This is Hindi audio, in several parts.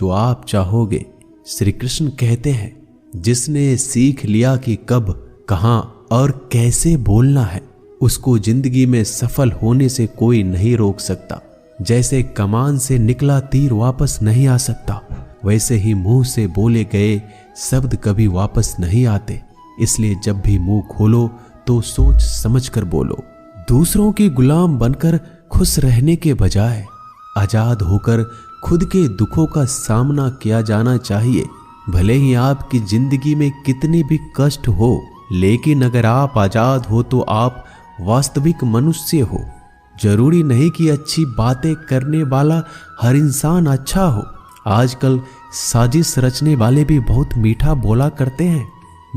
जो आप चाहोगे। श्री कृष्ण कहते हैं, जिसने सीख लिया कि कब, कहां और कैसे बोलना है, उसको जिंदगी में सफल होने से कोई नहीं रोक सकता। जैसे कमान से निकला तीर वापस नहीं आ सकता, वैसे ही मुंह से बोले गए शब्द कभी वापस नहीं आते। इसलिए जब भी मुंह खोलो तो सोच समझकर बोलो। दूसरों के गुलाम बनकर खुश रहने के बजाय आजाद होकर खुद के दुखों का सामना किया जाना चाहिए। भले ही आपकी जिंदगी में कितने भी कष्ट हो, लेकिन अगर आप आजाद हो तो आप वास्तविक मनुष्य हो। जरूरी नहीं कि अच्छी बातें करने वाला हर इंसान अच्छा हो। आजकल साजिश रचने वाले भी बहुत मीठा बोला करते हैं।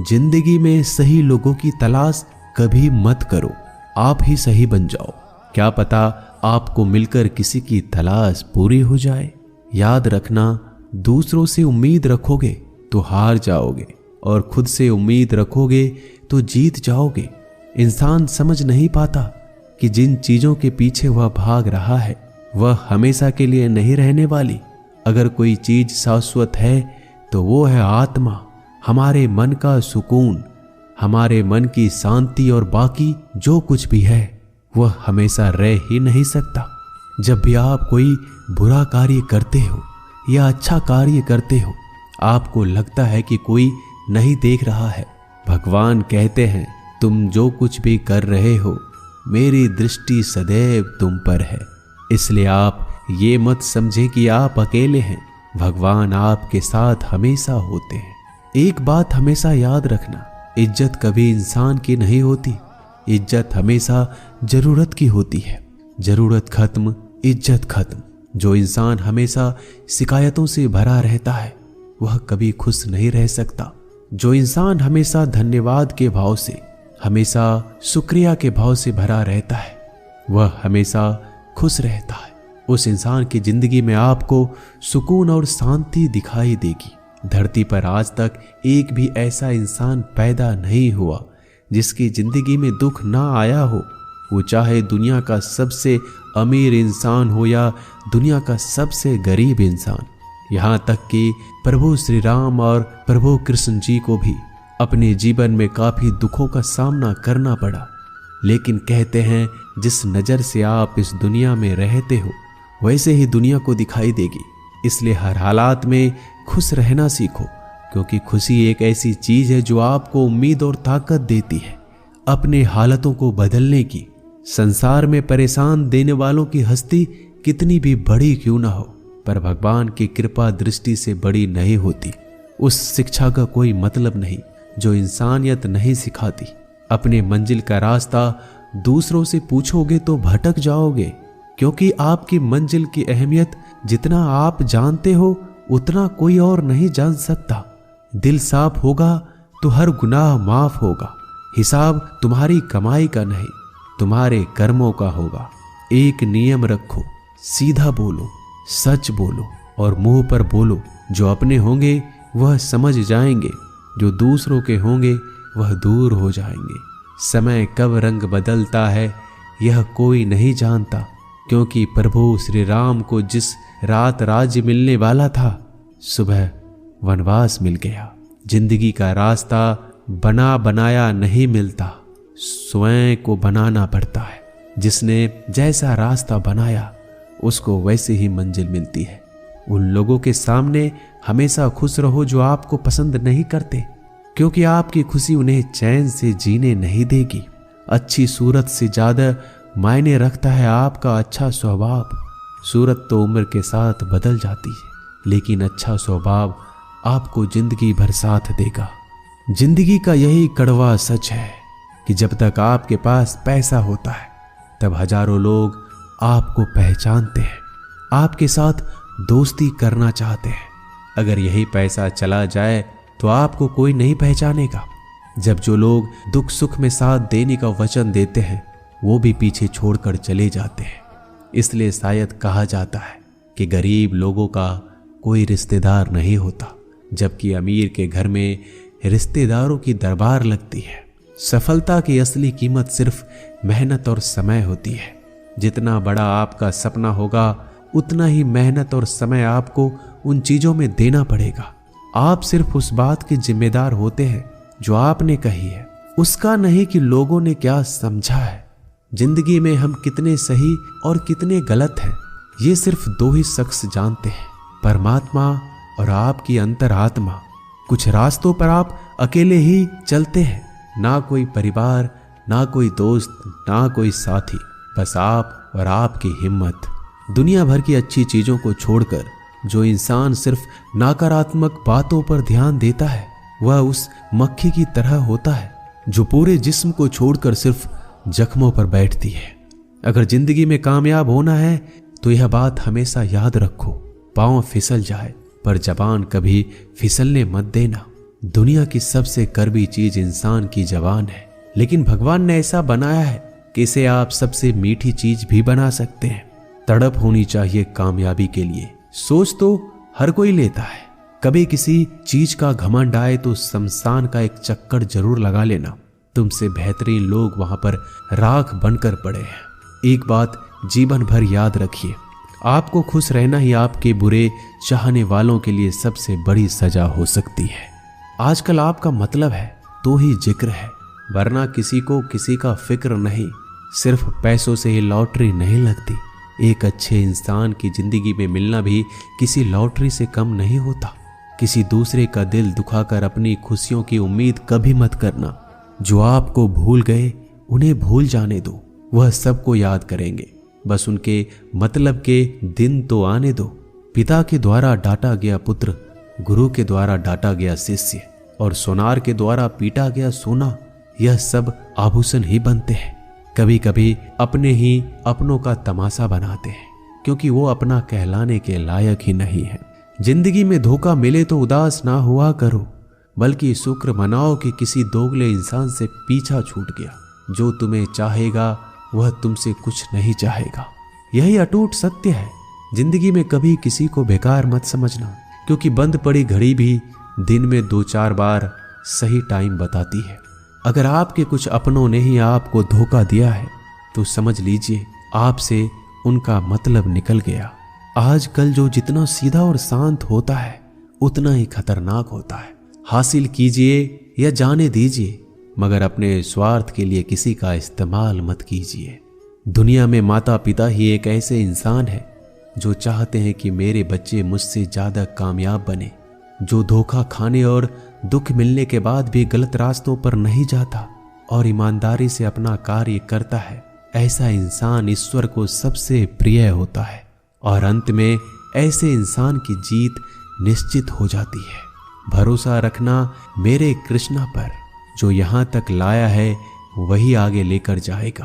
जिंदगी में सही लोगों की तलाश कभी मत करो, आप ही सही बन जाओ। क्या पता आपको मिलकर किसी की तलाश पूरी हो जाए। याद रखना, दूसरों से उम्मीद रखोगे तो हार जाओगे और खुद से उम्मीद रखोगे तो जीत जाओगे। इंसान समझ नहीं पाता कि जिन चीजों के पीछे वह भाग रहा है वह हमेशा के लिए नहीं रहने वाली। अगर कोई चीज शाश्वत है तो वो है आत्मा, हमारे मन का सुकून, हमारे मन की शांति। और बाकी जो कुछ भी है वह हमेशा रह ही नहीं सकता। जब भी आप कोई बुरा कार्य करते हो या अच्छा कार्य करते हो, आपको लगता है कि कोई नहीं देख रहा है। भगवान कहते हैं, तुम जो कुछ भी कर रहे हो मेरी दृष्टि सदैव तुम पर है। इसलिए आप ये मत समझे कि आप अकेले हैं, भगवान आपके साथ हमेशा होते हैं। एक बात हमेशा याद रखना, इज्जत कभी इंसान की नहीं होती, इज्जत हमेशा जरूरत की होती है। जरूरत खत्म, इज्जत खत्म। जो इंसान हमेशा शिकायतों से भरा रहता है वह कभी खुश नहीं रह सकता। जो इंसान हमेशा धन्यवाद के भाव से, हमेशा शुक्रिया के भाव से भरा रहता है वह हमेशा खुश रहता है। उस इंसान की जिंदगी में आपको सुकून और शांति दिखाई देगी। धरती पर आज तक एक भी ऐसा इंसान पैदा नहीं हुआ जिसकी जिंदगी में दुख ना आया हो। वो चाहे दुनिया का सबसे अमीर इंसान हो या दुनिया का सबसे गरीब इंसान। यहाँ तक कि प्रभु श्री राम और प्रभु कृष्ण जी को भी अपने जीवन में काफी दुखों का सामना करना पड़ा। लेकिन कहते हैं, जिस नजर से आप इस दुनिया में रहते हो वैसे ही दुनिया को दिखाई देगी। इसलिए हर हालात में खुश रहना सीखो, क्योंकि खुशी एक ऐसी चीज है जो आपको उम्मीद और ताकत देती है अपने हालातों को बदलने की। संसार में परेशान देने वालों की हस्ती कितनी भी बड़ी क्यों ना हो, पर भगवान की कृपा दृष्टि से बड़ी नहीं होती। उस शिक्षा का कोई मतलब नहीं जो इंसानियत नहीं सिखाती। अपने मंजिल का रास्ता दूसरों से पूछोगे तो भटक जाओगे, क्योंकि आपकी मंजिल की अहमियत जितना आप जानते हो उतना कोई और नहीं जान सकता। दिल साफ होगा तो हर गुनाह माफ होगा। हिसाब तुम्हारी कमाई का नहीं, तुम्हारे कर्मों का होगा। एक नियम रखो, सीधा बोलो, सच बोलो और मुंह पर बोलो। जो अपने होंगे वह समझ जाएंगे, जो दूसरों के होंगे वह दूर हो जाएंगे। समय कब रंग बदलता है यह कोई नहीं जानता, क्योंकि प्रभु श्री राम को जिस रात राज्य मिलने वाला था सुबह वनवास मिल गया। जिंदगी का रास्ता बना बनाया नहीं मिलता, स्वयं को बनाना पड़ता है। जिसने जैसा रास्ता बनाया उसको वैसे ही मंजिल मिलती है। उन लोगों के सामने हमेशा खुश रहो जो आपको पसंद नहीं करते, क्योंकि आपकी खुशी उन्हें चैन से जीने नहीं देगी। अच्छी सूरत से ज्यादा मायने रखता है आपका अच्छा स्वभाव। सूरत तो उम्र के साथ बदल जाती है, लेकिन अच्छा स्वभाव आपको जिंदगी भर साथ देगा। जिंदगी का यही कड़वा सच है कि जब तक आपके पास पैसा होता है तब हजारों लोग आपको पहचानते हैं, आपके साथ दोस्ती करना चाहते हैं। अगर यही पैसा चला जाए तो आपको कोई नहीं पहचानेगा। जब जो लोग दुख सुख में साथ देने का वचन देते हैं वो भी पीछे छोड़कर चले जाते हैं। इसलिए शायद कहा जाता है कि गरीब लोगों का कोई रिश्तेदार नहीं होता, जबकि अमीर के घर में रिश्तेदारों की दरबार लगती है। सफलता की असली कीमत सिर्फ मेहनत और समय होती है। जितना बड़ा आपका सपना होगा उतना ही मेहनत और समय आपको उन चीजों में देना पड़ेगा। आप सिर्फ उस बात के जिम्मेदार होते हैं जो आपने कही है, उसका नहीं कि लोगों ने क्या समझा है। जिंदगी में हम कितने सही और कितने गलत हैं, ये सिर्फ दो ही शख्स जानते हैं, परमात्मा और आपकी अंतरात्मा। कुछ रास्तों पर आप अकेले ही चलते हैं, ना कोई परिवार, ना कोई दोस्त, ना कोई साथी, बस आप और आपकी हिम्मत। दुनिया भर की अच्छी चीजों को छोड़कर जो इंसान सिर्फ नकारात्मक बातों पर ध्यान देता है, वह उस मक्खी की तरह होता है जो पूरे जिस्म को छोड़कर सिर्फ जख्मों पर बैठती है। अगर जिंदगी में कामयाब होना है तो यह बात हमेशा याद रखो, पांव फिसल जाए पर जबान कभी फिसलने मत देना। दुनिया की सबसे कड़वी चीज इंसान की जबान है, लेकिन भगवान ने ऐसा बनाया है कि इसे आप सबसे मीठी चीज भी बना सकते हैं। तड़प होनी चाहिए कामयाबी के लिए। सोच तो हर कोई लेता है, कभी किसी चीज का घमंड आए तो शमशान का एक चक्कर जरूर लगा लेना। तुमसे बेहतरीन लोग वहां पर राख बनकर पड़े हैं। एक बात जीवन भर याद रखिए, आपको खुश रहना ही आपके बुरे चाहने वालों के लिए सबसे बड़ी सजा हो सकती है। आजकल आपका मतलब है तो ही जिक्र है, वरना किसी को किसी का फिक्र नहीं। सिर्फ पैसों से ही लॉटरी नहीं लगती। एक अच्छे इंसान की जिंदगी में मिलना भी किसी लॉटरी से कम नहीं होता। किसी दूसरे का दिल दुखाकर अपनी खुशियों की उम्मीद कभी मत करना। जो आपको भूल गए उन्हें भूल जाने दो, वह सबको याद करेंगे, बस उनके मतलब के दिन तो आने दो। पिता के द्वारा डांटा गया पुत्र, गुरु के द्वारा डांटा गया शिष्य, और सोनार के द्वारा पीटा गया सोना, यह सब आभूषण ही बनते हैं। कभी कभी अपने ही अपनों का तमाशा बनाते हैं, क्योंकि वो अपना कहलाने के लायक ही नहीं है। जिंदगी में धोखा मिले तो उदास ना हुआ करो, बल्कि शुक्र मनाओ कि किसी दोगले इंसान से पीछा छूट गया। जो तुम्हें चाहेगा वह तुमसे कुछ नहीं चाहेगा, यही अटूट सत्य है। जिंदगी में कभी किसी को बेकार मत समझना, क्योंकि बंद पड़ी घड़ी भी दिन में 2-4 बार सही टाइम बताती है। अगर आपके कुछ अपनों ने ही आपको धोखा दिया है तो समझ लीजिए आपसे उनका मतलब निकल गया। आजकल जो जितना सीधा और शांत होता है उतना ही खतरनाक होता है। हासिल कीजिए या जाने दीजिए, मगर अपने स्वार्थ के लिए किसी का इस्तेमाल मत कीजिए। दुनिया में माता पिता ही एक ऐसे इंसान है जो चाहते हैं कि मेरे बच्चे मुझसे ज्यादा कामयाब बने। जो धोखा खाने और दुख मिलने के बाद भी गलत रास्तों पर नहीं जाता और ईमानदारी से अपना कार्य करता है, ऐसा इंसान ईश्वर को सबसे प्रिय होता है। और अंत में ऐसे इंसान की जीत निश्चित हो जाती है। भरोसा रखना मेरे कृष्णा पर, जो यहाँ तक लाया है वही आगे लेकर जाएगा।